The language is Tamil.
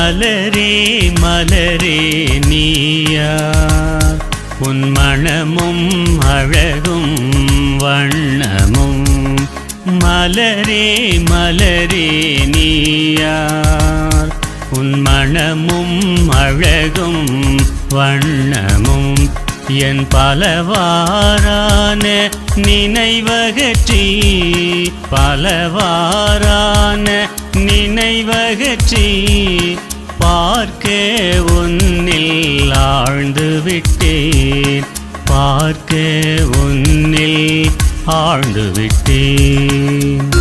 மலரே மலரே நீயார் உன் மணமும் அழகும் வண்ணமும் மலரே மலரே நீயார் உன் மணமும் அழகும் வண்ணமும் என் பலவாறான நினைவகற்றி பலவாறான நினைவகற்றி பார்க்க உன்னில் ஆழ்ந்து விட்டேன் பார்க்க உன்னில் ஆழ்ந்து விட்டேன்